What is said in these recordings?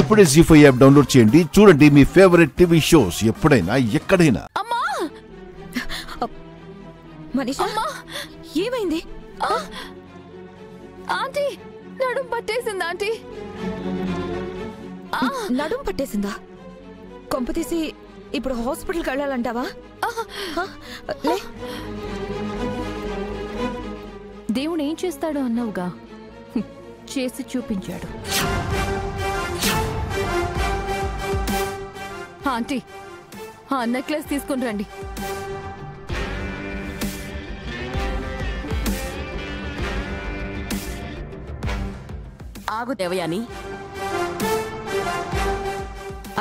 ఇప్పుడే జీ5 app download చేయండి. చూడండి మీ ఫేవరెట్ టీవీ షోస్ ఎప్పుడైనా ఎక్కడైనా. మనీషా, ఏమైంది? ఆంటీ, నడుం పట్టేసింది ఆంటీ. నడుం పట్టేసిందా? కొంపతీసి ఇప్పుడు హాస్పిటల్కి వెళ్ళాలంటావా? దేవుడు ఏం చేస్తాడో అన్నావుగా, చేసి చూపించాడు. ఆంటీ, ఆ నెక్లెస్ తీసుకుని రండి. ఆగు దేవయాని,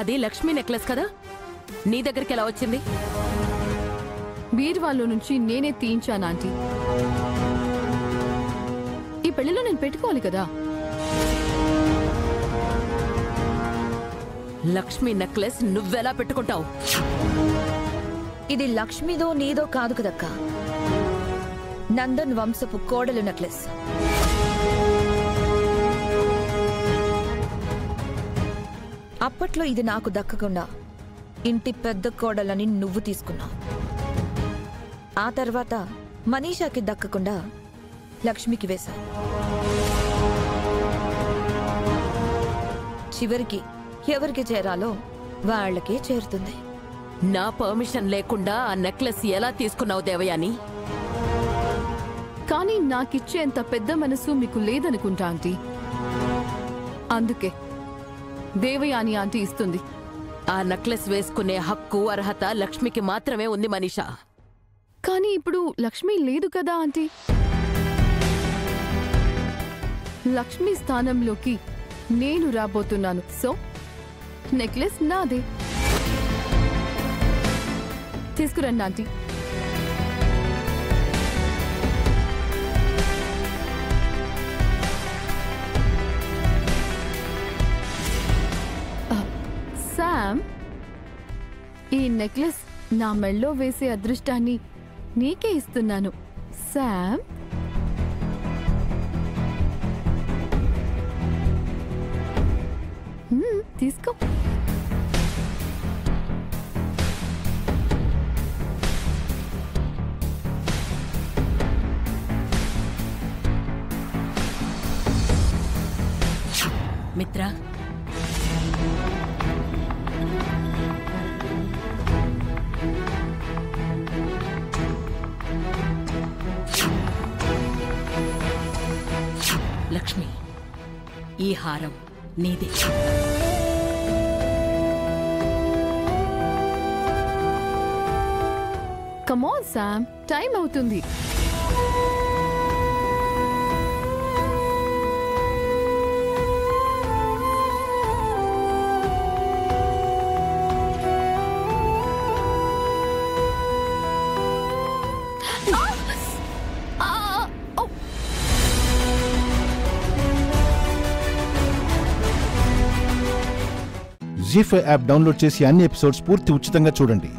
అది లక్ష్మీ నెక్లెస్ కదా, నీ దగ్గరికి ఎలా వచ్చింది? బీరువాలో నుంచి నేనే తీయించాను ఆంటీ. ఈ పెళ్లిలో నేను పెట్టుకోవాలి కదా. లక్ష్మీ నెక్లెస్ నువ్వెలా పెట్టుకుంటావు? ఇది లక్ష్మిదో నీదో కాదు కదక్క, నందన్ వంశపు కోడలు నెక్లెస్. అప్పట్లో ఇది నాకు దక్కకుండా ఇంటి పెద్ద కోడలని నువ్వు తీసుకున్నావు. ఆ తర్వాత మనీషాకి దక్కకుండా లక్ష్మికి వేశావు. చివరికి ఎవరికి చేరాలో వాళ్ళకే చేరుతుంది. నా పర్మిషన్ లేకుండా ఆ నెక్లెస్ ఎలా తీసుకున్నావు దేవయాని? కానీ నాకిచ్చేంత పెద్ద మనసు మీకు లేదనుకుంటా ఆంటీ. అందుకే దేవయాని ఆంటీ ఇస్తుంది. ఆ నెక్లెస్ వేసుకునే హక్కు అర్హత లక్ష్మికి మాత్రమే ఉంది మనీషా. కానీ ఇప్పుడు లక్ష్మి లేదు కదా ఆంటీ. లక్ష్మి స్థానంలోకి నేను రాబోతున్నాను. సో నెక్లెస్ నాదే. తీసుకురండి ఆంటీ. శామ్, ఈ నెక్లెస్ నా మెళ్ళో వేసే అదృష్టాన్ని నీకే ఇస్తున్నాను. శామ్, తీసుకో. మిత్ర, లక్ష్మి, ఈ హారం నీదే. కమ్ ఆన్ శామ్, టైం అవుతుంది. జీ5 యాప్ డౌన్లోడ్ చేసి అన్ని ఎపిసోడ్స్ పూర్తి ఉచితంగా చూడండి.